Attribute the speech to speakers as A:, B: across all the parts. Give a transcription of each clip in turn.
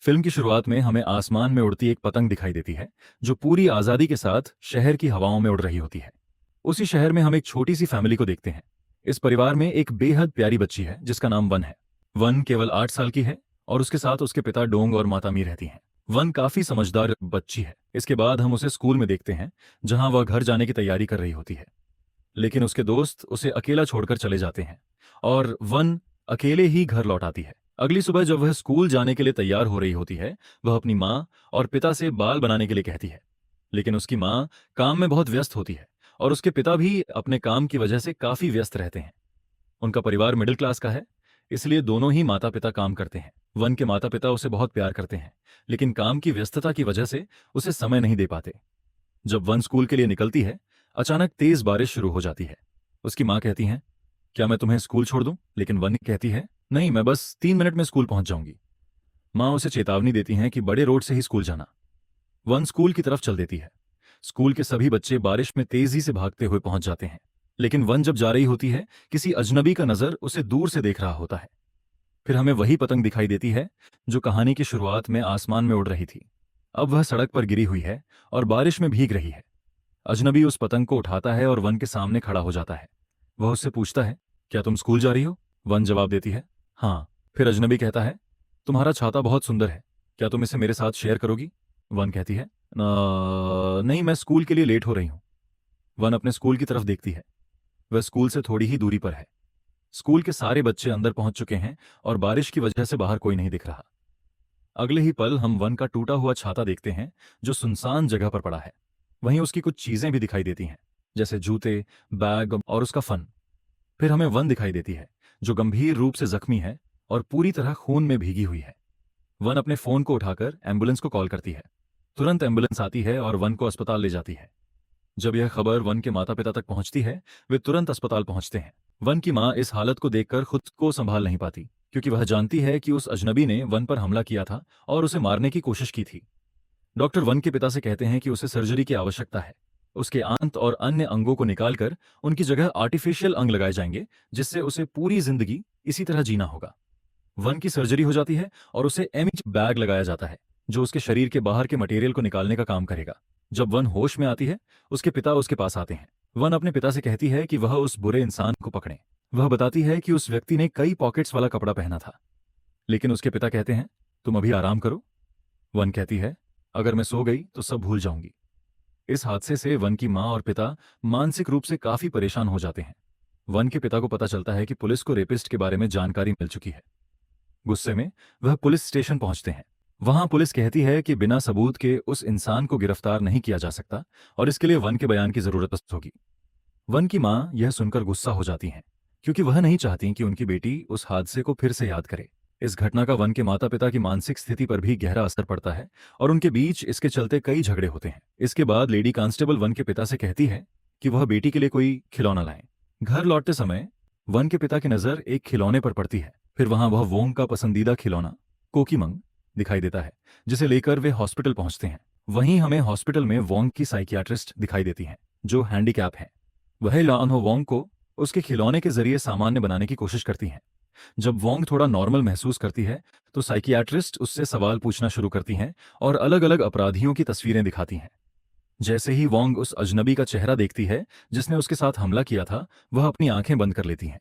A: Film की शुरुआत में हमें आसमान में उड़ती एक पतंग दिखाई देती है जो पूरी आज़ादी के साथ शहर की हवाओं में उड़ रही होती है। उसी शहर में हम एक छोटी सी फैमिली को देखते हैं। इस परिवार में एक बेहद प्यारी बच्ची है जिसका नाम वन है। वन केवल 8 साल की है और उसके साथ उसके पिता डोंग और माता मी रहती हैं। वन काफी समझदार बच्ची है। इसके बाद हम उसे स्कूल में देखते हैं जहां वह घर जाने की तैयारी कर रही होती है, लेकिन उसके दोस्त उसे अकेला छोड़कर चले जाते हैं और वन अकेले ही घर लौट आती है। अगली सुबह जब वह स्कूल जाने के लिए तैयार हो रही होती है, वह अपनी माँ और पिता से बाल बनाने के लिए कहती है, लेकिन उसकी माँ काम में बहुत व्यस्त होती है और उसके पिता भी अपने काम की वजह से काफी व्यस्त रहते हैं। उनका परिवार मिडिल क्लास का है, इसलिए दोनों ही माता पिता काम करते हैं। वन के माता पिता उसे बहुत प्यार करते हैं, लेकिन काम की व्यस्तता की वजह से उसे समय नहीं दे पाते। जब वन स्कूल के लिए निकलती है, अचानक तेज बारिश शुरू हो जाती है। उसकी माँ कहती है, क्या मैं तुम्हें स्कूल छोड़ दूं? लेकिन वन कहती है, नहीं, मैं बस 3 मिनट में स्कूल पहुंच जाऊंगी। माँ उसे चेतावनी देती हैं कि बड़े रोड से ही स्कूल जाना। वन स्कूल की तरफ चल देती है। स्कूल के सभी बच्चे बारिश में तेजी से भागते हुए पहुंच जाते हैं, लेकिन वन जब जा रही होती है, किसी अजनबी का नजर उसे दूर से देख रहा होता है। फिर हमें वही पतंग दिखाई देती है जो कहानी की शुरुआत में आसमान में उड़ रही थी। अब वह सड़क पर गिरी हुई है और बारिश में भीग रही है। अजनबी उस पतंग को उठाता है और वन के सामने खड़ा हो जाता है। वह उससे पूछता है, क्या तुम स्कूल जा रही हो? वन जवाब देती है, हाँ। फिर अजनबी कहता है, तुम्हारा छाता बहुत सुंदर है, क्या तुम इसे मेरे साथ शेयर करोगी? वन कहती है, नहीं, मैं स्कूल के लिए लेट हो रही हूं। वन अपने स्कूल की तरफ देखती है। वह स्कूल से थोड़ी ही दूरी पर है। स्कूल के सारे बच्चे अंदर पहुंच चुके हैं और बारिश की वजह से बाहर कोई नहीं दिख रहा। अगले ही पल हम वन का टूटा हुआ छाता देखते हैं जो सुनसान जगह पर पड़ा है। वहीं उसकी कुछ चीजें भी दिखाई देती हैं, जैसे जूते, बैग और उसका फन। फिर हमें वन दिखाई देती है जो गंभीर रूप से जख्मी है और पूरी तरह खून में भीगी हुई है। वन अपने फोन को उठाकर एम्बुलेंस को कॉल करती है। तुरंत एम्बुलेंस आती है और वन को अस्पताल ले जाती है। जब यह खबर वन के माता पिता तक पहुंचती है, वे तुरंत अस्पताल पहुंचते हैं। वन की मां इस हालत को देखकर खुद को संभाल नहीं पाती, क्योंकि वह जानती है कि उस अजनबी ने वन पर हमला किया था और उसे मारने की कोशिश की थी। डॉक्टर वन के पिता से कहते हैं कि उसे सर्जरी की आवश्यकता है। उसके आंत और अन्य अंगों को निकालकर उनकी जगह आर्टिफिशियल अंग लगाए जाएंगे, जिससे उसे पूरी जिंदगी इसी तरह जीना होगा। वन की सर्जरी हो जाती है और उसे एमिच बैग लगाया जाता है जो उसके शरीर के बाहर के मटेरियल को निकालने का काम करेगा। जब वन होश में आती है, उसके पिता उसके पास आते हैं। वन अपने पिता से कहती है कि वह उस बुरे इंसान को पकड़े। वह बताती है कि उस व्यक्ति ने कई पॉकेट्स वाला कपड़ा पहना था, लेकिन उसके पिता कहते हैं, तुम अभी आराम करो। वन कहती है, अगर मैं सो गई तो सब भूल जाऊंगी। इस हादसे से वन की मां और पिता मानसिक रूप से काफी परेशान हो जाते हैं। वन के पिता को पता चलता है कि पुलिस को रेपिस्ट के बारे में जानकारी मिल चुकी है। गुस्से में वह पुलिस स्टेशन पहुंचते हैं। वहां पुलिस कहती है कि बिना सबूत के उस इंसान को गिरफ्तार नहीं किया जा सकता और इसके लिए वन के बयान की जरूरत होगी। वन की मां यह सुनकर गुस्सा हो जाती हैं, क्योंकि वह नहीं चाहती कि उनकी बेटी उस हादसे को फिर से याद करे। इस घटना का वन के माता पिता की मानसिक स्थिति पर भी गहरा असर पड़ता है और उनके बीच इसके चलते कई झगड़े होते हैं। इसके बाद लेडी कांस्टेबल वन के पिता से कहती है कि वह बेटी के लिए कोई खिलौना लाएं। घर लौटते समय वन के पिता की नजर एक खिलौने पर पड़ती है। फिर वहां वह वोंग का पसंदीदा खिलौना कोकीमंग दिखाई देता है, जिसे लेकर वे हॉस्पिटल पहुंचते हैं। वहीं हमें हॉस्पिटल में वोंग की साइकियाट्रिस्ट दिखाई देती हैं जो हैंडीकैप है। वह लानहो वोंग को उसके खिलौने के जरिए सामान्य बनाने की कोशिश करती हैं। जब वोंग थोड़ा नॉर्मल महसूस करती है तो साइकियाट्रिस्ट उससे सवाल पूछना शुरू करती हैं और अलग अलग अपराधियों की तस्वीरें दिखाती हैं। जैसे ही वोंग उस अजनबी का चेहरा देखती है जिसने उसके साथ हमला किया था, वह अपनी आंखें बंद कर लेती हैं।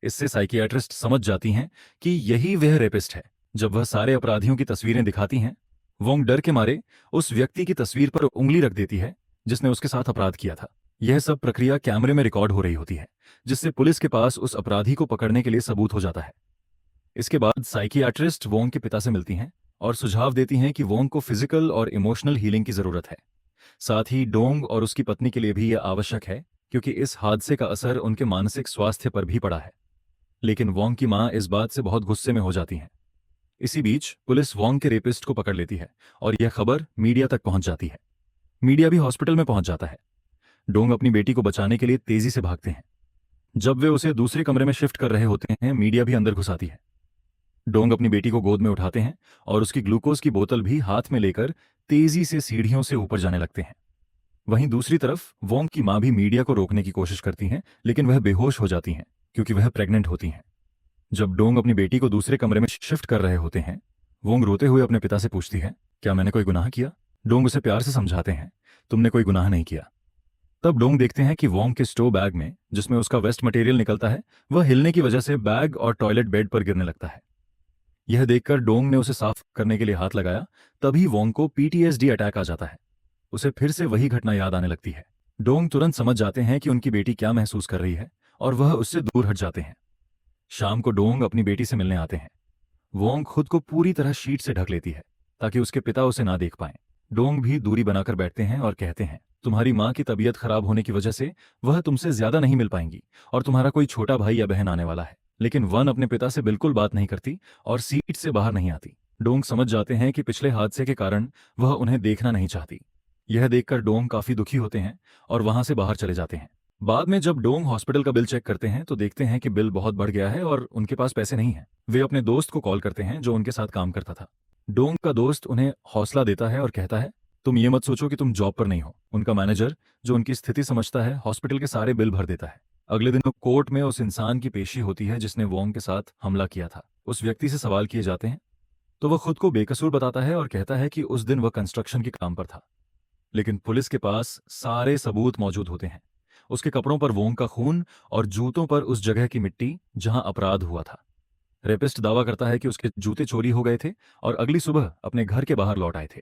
A: इससे साइकियाट्रिस्ट समझ जाती हैं कि यही वह रेपिस्ट है। जब वह सारे अपराधियों की तस्वीरें दिखाती हैं, वोंग डर के मारे उस व्यक्ति की तस्वीर पर उंगली रख देती है जिसने उसके साथ अपराध किया था। यह सब प्रक्रिया कैमरे में रिकॉर्ड हो रही होती है, जिससे पुलिस के पास उस अपराधी को पकड़ने के लिए सबूत हो जाता है। इसके बाद साइकियाट्रिस्ट वोंग के पिता से मिलती हैं और सुझाव देती हैं कि वोंग को फिजिकल और इमोशनल हीलिंग की जरूरत है। साथ ही डोंग और उसकी पत्नी के लिए भी यह आवश्यक है, क्योंकि इस हादसे का असर उनके मानसिक स्वास्थ्य पर भी पड़ा है। लेकिन वोंग की मां इस बात से बहुत गुस्से में हो जाती हैं। इसी बीच पुलिस वोंग के रेपिस्ट को पकड़ लेती है और यह खबर मीडिया तक पहुंच जाती है। मीडिया भी हॉस्पिटल में पहुंच जाता है। डोंग अपनी बेटी को बचाने के लिए तेजी से भागते हैं। जब वे उसे दूसरे कमरे में शिफ्ट कर रहे होते हैं, मीडिया भी अंदर घुस आती है। डोंग अपनी बेटी को गोद में उठाते हैं और उसकी ग्लूकोज की बोतल भी हाथ में लेकर तेजी से सीढ़ियों से ऊपर जाने लगते हैं। वहीं दूसरी तरफ वोंग की मां भी मीडिया को रोकने की कोशिश करती हैं, लेकिन वह बेहोश हो जाती हैं क्योंकि वह प्रेग्नेंट होती हैं। जब डोंग अपनी बेटी को दूसरे कमरे में शिफ्ट कर रहे होते हैं, वोंग रोते हुए अपने पिता से पूछती है, क्या मैंने कोई गुनाह किया? डोंग उसे प्यार से समझाते हैं, तुमने कोई गुनाह नहीं किया। तब डोंग देखते हैं कि वोंग के स्टोव बैग में जिसमें उसका वेस्ट मटेरियल निकलता है वह हिलने की वजह से बैग और टॉयलेट बेड पर गिरने लगता है। यह देखकर डोंग ने उसे साफ करने के लिए हाथ लगाया, तभी वोंग को पीटीएसडी अटैक आ जाता है। उसे फिर से वही घटना याद आने लगती है। डोंग तुरंत समझ जाते हैं कि उनकी बेटी क्या महसूस कर रही है और वह उससे दूर हट जाते हैं। शाम को डोंग अपनी बेटी से मिलने आते हैं। वोंग खुद को पूरी तरह शीट से ढक लेती है ताकि उसके पिता उसे ना देख पाएं। डोंग भी दूरी बनाकर बैठते हैं और कहते हैं, तुम्हारी माँ की तबीयत खराब होने की वजह से वह तुमसे ज्यादा नहीं मिल पाएंगी और तुम्हारा कोई छोटा भाई या बहन आने वाला है। लेकिन वन अपने पिता से बिल्कुल बात नहीं करती और सीट से बाहर नहीं आती। डोंग समझ जाते हैं कि पिछले हादसे के कारण वह उन्हें देखना नहीं चाहती। यह देखकर डोंग काफी दुखी होते हैं और वहां से बाहर चले जाते हैं। बाद में जब डोंग हॉस्पिटल का बिल चेक करते हैं तो देखते हैं कि बिल बहुत बढ़ गया है और उनके पास पैसे नहीं हैं। वे अपने दोस्त को कॉल करते हैं जो उनके साथ काम करता था। डोंग का दोस्त उन्हें हौसला देता है और कहता है, तुम ये मत सोचो कि तुम जॉब पर नहीं हो। उनका मैनेजर, जो उनकी स्थिति समझता है, हॉस्पिटल के सारे बिल भर देता है। अगले दिन कोर्ट में उस इंसान की पेशी होती है जिसने वोंग के साथ हमला किया था। उस व्यक्ति से सवाल किए जाते हैं तो वह खुद को बेकसूर बताता है और कहता है कि उस दिन वह कंस्ट्रक्शन के काम पर था। लेकिन पुलिस के पास सारे सबूत मौजूद होते हैं। उसके कपड़ों पर वोंग का खून और जूतों पर उस जगह की मिट्टी जहां अपराध हुआ था। रेपिस्ट दावा करता है कि उसके जूते चोरी हो गए थे और अगली सुबह अपने घर के बाहर लौट आए थे।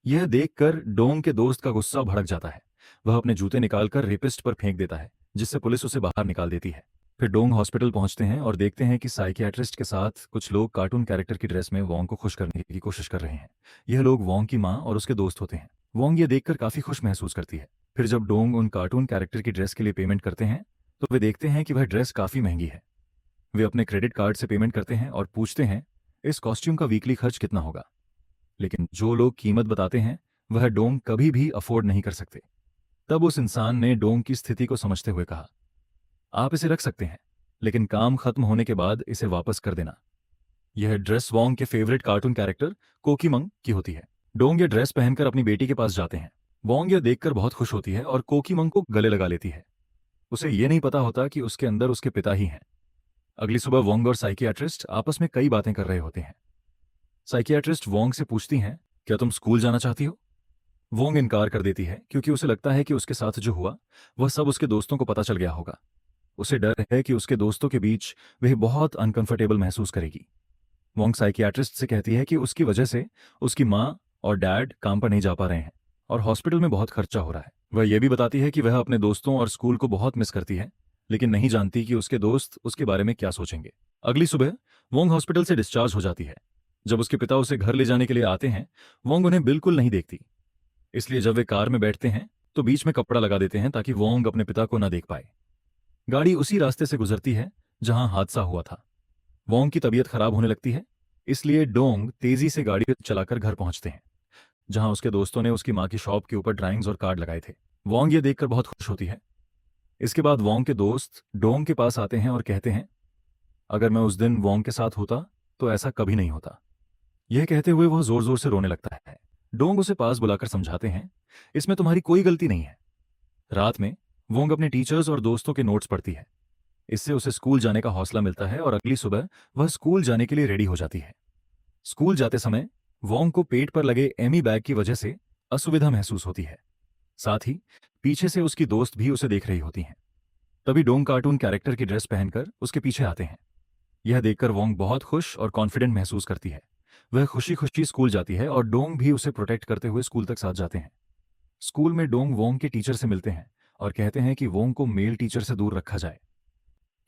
A: यह देखकर डोंग के दोस्त का गुस्सा भड़क जाता है। वह अपने जूते निकालकर रेपिस्ट पर फेंक देता है, जिससे पुलिस उसे बाहर निकाल देती है। फिर डोंग हॉस्पिटल पहुंचते हैं और देखते हैं कि साइकियाट्रिस्ट के साथ कुछ लोग कार्टून कैरेक्टर की ड्रेस में वोंग को खुश करने की कोशिश कर रहे हैं। यह लोग वोंग की माँ और उसके दोस्त होते हैं। वोंग ये देखकर काफी खुश महसूस करती है। फिर जब डोंग उन कार्टून कैरेक्टर की ड्रेस के लिए पेमेंट करते हैं तो वे देखते हैं कि वह ड्रेस काफी महंगी है। वे अपने क्रेडिट कार्ड से पेमेंट करते हैं और पूछते हैं, इस कॉस्ट्यूम का वीकली खर्च कितना होगा? लेकिन जो लोग कीमत बताते हैं वह डोंग कभी भी अफोर्ड नहीं कर सकते। तब उस इंसान ने डोंग की स्थिति को समझते हुए कहा, आप इसे रख सकते हैं, लेकिन काम खत्म होने के बाद इसे वापस कर देना। यह ड्रेस वोंग के फेवरेट कार्टून कैरेक्टर कोकीमंग की होती है। डोंग ये ड्रेस पहनकर अपनी बेटी के पास जाते हैं। वोंग यह देखकर बहुत खुश होती है और कोकीमंग को गले लगा लेती है। उसे यह नहीं पता होता कि उसके अंदर उसके पिता ही हैं। अगली सुबह वोंग और साइकियाट्रिस्ट आपस में कई बातें कर रहे होते हैं। साइकियाट्रिस्ट वोंग से पूछती हैं, क्या तुम स्कूल जाना चाहती हो? वोंग इनकार कर देती है क्योंकि उसे लगता है कि उसके साथ जो हुआ वह सब उसके दोस्तों को पता चल गया होगा। उसे डर है कि उसके दोस्तों के बीच वह बहुत अनकंफर्टेबल महसूस करेगी। वोंग साइकियाट्रिस्ट से कहती है कि उसकी वजह से उसकी माँ और डैड काम पर नहीं जा पा रहे हैं और हॉस्पिटल में बहुत खर्चा हो रहा है। वह यह भी बताती है कि वह अपने दोस्तों और स्कूल को बहुत मिस करती है, लेकिन नहीं जानती कि उसके दोस्त उसके बारे में क्या सोचेंगे। अगली सुबह वोंग हॉस्पिटल से डिस्चार्ज हो जाती है। जब उसके पिता उसे घर ले जाने के लिए आते हैं, वोंग उन्हें बिल्कुल नहीं देखती। इसलिए जब वे कार में बैठते हैं तो बीच में कपड़ा लगा देते हैं ताकि वोंग अपने पिता को न देख पाए। गाड़ी उसी रास्ते से गुजरती है जहां हादसा हुआ था। वोंग की तबीयत खराब होने लगती है, इसलिए डोंग तेजी से गाड़ी चलाकर घर पहुंचते हैं जहां उसके दोस्तों ने उसकी मां की शॉप के ऊपर ड्राइंग्स और कार्ड लगाए थे। वोंग ये देखकर बहुत खुश होती है। इसके बाद वोंग के दोस्त डोंग के पास आते हैं और कहते हैं, अगर मैं उस दिन वोंग के साथ होता तो ऐसा कभी नहीं होता। यह कहते हुए वह जोर जोर से रोने लगता है। डोंग उसे पास बुलाकर समझाते हैं, इसमें तुम्हारी कोई गलती नहीं है। रात में वोंग अपने टीचर्स और दोस्तों के नोट्स पढ़ती है। इससे उसे स्कूल जाने का हौसला मिलता है और अगली सुबह वह स्कूल जाने के लिए रेडी हो जाती है। स्कूल जाते समय वोंग को पेट पर लगे एमी बैग की वजह से असुविधा महसूस होती है। साथ ही पीछे से उसकी दोस्त भी उसे देख रही होती हैं। तभी डोंग कार्टून कैरेक्टर की ड्रेस पहनकर उसके पीछे आते हैं। यह देखकर वोंग बहुत खुश और कॉन्फिडेंट महसूस करती है। वह खुशी खुशी स्कूल जाती है और डोंग भी उसे प्रोटेक्ट करते हुए स्कूल तक साथ जाते हैं। स्कूल में डोंग वोंग के टीचर से मिलते हैं और कहते हैं कि वोंग को मेल टीचर से दूर रखा जाए,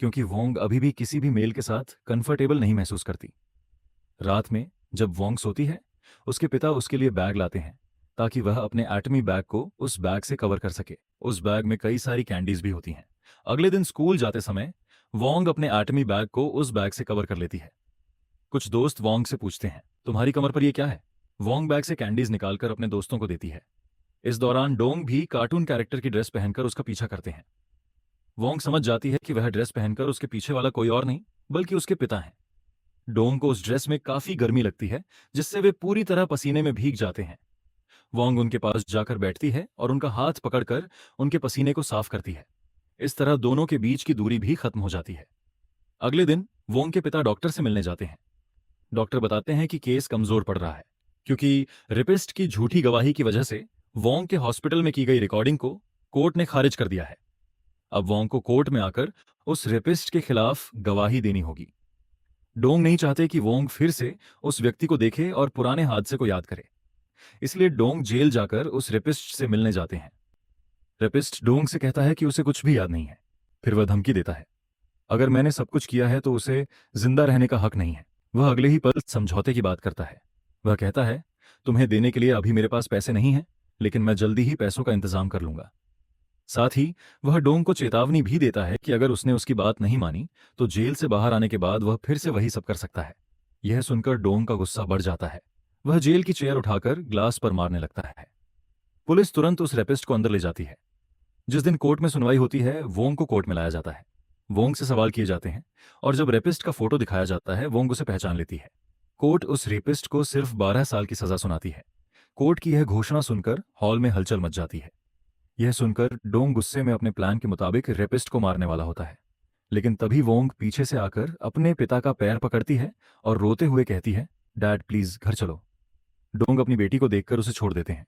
A: क्योंकि वोंग अभी भी किसी भी मेल के साथ कंफर्टेबल नहीं महसूस करती। रात में जब वोंग सोती है, उसके पिता उसके लिए बैग लाते हैं ताकि वह अपने एटमी बैग को उस बैग से कवर कर सके। उस बैग में कई सारी कैंडीज भी होती हैं। अगले दिन स्कूल जाते समय वोंग अपने एटमी बैग को उस बैग से कवर कर लेती है। कुछ दोस्त वोंग से पूछते हैं, तुम्हारी कमर पर यह क्या है? वोंग बैग से कैंडीज निकालकर अपने दोस्तों को देती है। इस दौरान डोंग भी कार्टून कैरेक्टर की ड्रेस पहनकर उसका पीछा करते हैं। वोंग समझ जाती है कि वह ड्रेस पहनकर उसके पीछे वाला कोई और नहीं बल्कि उसके पिता हैं। डोंग को उस ड्रेस में काफी गर्मी लगती है, जिससे वे पूरी तरह पसीने में भीग जाते हैं। वोंग उनके पास जाकर बैठती है और उनका हाथ पकड़कर उनके पसीने को साफ करती है। इस तरह दोनों के बीच की दूरी भी खत्म हो जाती है। अगले दिन वोंग के पिता डॉक्टर से मिलने जाते हैं। डॉक्टर बताते हैं कि केस कमजोर पड़ रहा है क्योंकि रेपिस्ट की झूठी गवाही की वजह से वोंग के हॉस्पिटल में की गई रिकॉर्डिंग को कोर्ट ने खारिज कर दिया है। अब वोंग को कोर्ट में आकर उस रेपिस्ट के खिलाफ गवाही देनी होगी। डोंग नहीं चाहते कि वोंग फिर से उस व्यक्ति को देखे और पुराने हादसे को याद करे, इसलिए डोंग जेल जाकर उस रेपिस्ट से मिलने जाते हैं। रेपिस्ट डोंग से कहता है कि उसे कुछ भी याद नहीं है। फिर वह धमकी देता है, अगर मैंने सब कुछ किया है तो उसे जिंदा रहने का हक नहीं है। वह अगले ही पल समझौते की बात करता है। वह कहता है, तुम्हें देने के लिए अभी मेरे पास पैसे नहीं हैं, लेकिन मैं जल्दी ही पैसों का इंतजाम कर लूंगा। साथ ही वह डोंग को चेतावनी भी देता है कि अगर उसने उसकी बात नहीं मानी तो जेल से बाहर आने के बाद वह फिर से वही सब कर सकता है। यह सुनकर डोंग का गुस्सा बढ़ जाता है। वह जेल की चेयर उठाकर ग्लास पर मारने लगता है। पुलिस तुरंत उस रेपिस्ट को अंदर ले जाती है। जिस दिन कोर्ट में सुनवाई होती है, वोंग को कोर्ट में लाया जाता है। वोंग से सवाल किए जाते हैं और जब रेपिस्ट का फोटो दिखाया जाता है, वोंग उसे पहचान लेती है। कोर्ट उस रेपिस्ट को सिर्फ 12 साल की सजा सुनाती है। कोर्ट की यह घोषणा सुनकर हॉल में हलचल मच जाती है। यह सुनकर डोंग गुस्से में अपने प्लान के मुताबिक रेपिस्ट को मारने वाला होता है, लेकिन तभी वोंग पीछे से आकर अपने पिता का पैर पकड़ती है और रोते हुए कहती है, डैड प्लीज घर चलो। डोंग अपनी बेटी को देखकर उसे छोड़ देते हैं।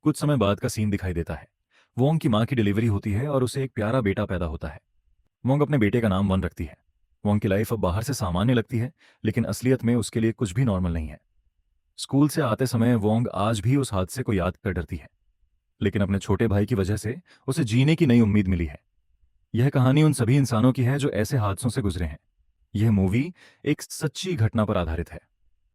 A: कुछ समय बाद का सीन दिखाई देता है। वोंग की मां की डिलीवरी होती है और उसे एक प्यारा बेटा पैदा होता है। वोंग अपने बेटे का नाम वन रखती है। वोंग की लाइफ अब बाहर से सामान्य लगती है, लेकिन असलियत में उसके लिए कुछ भी नॉर्मल नहीं है। स्कूल से आते समय वोंग आज भी उस हादसे को याद कर डरती है, लेकिन अपने छोटे भाई की वजह से उसे जीने की नई उम्मीद मिली है। यह कहानी उन सभी इंसानों की है जो ऐसे हादसों से गुजरे हैं। यह मूवी एक सच्ची घटना पर आधारित है।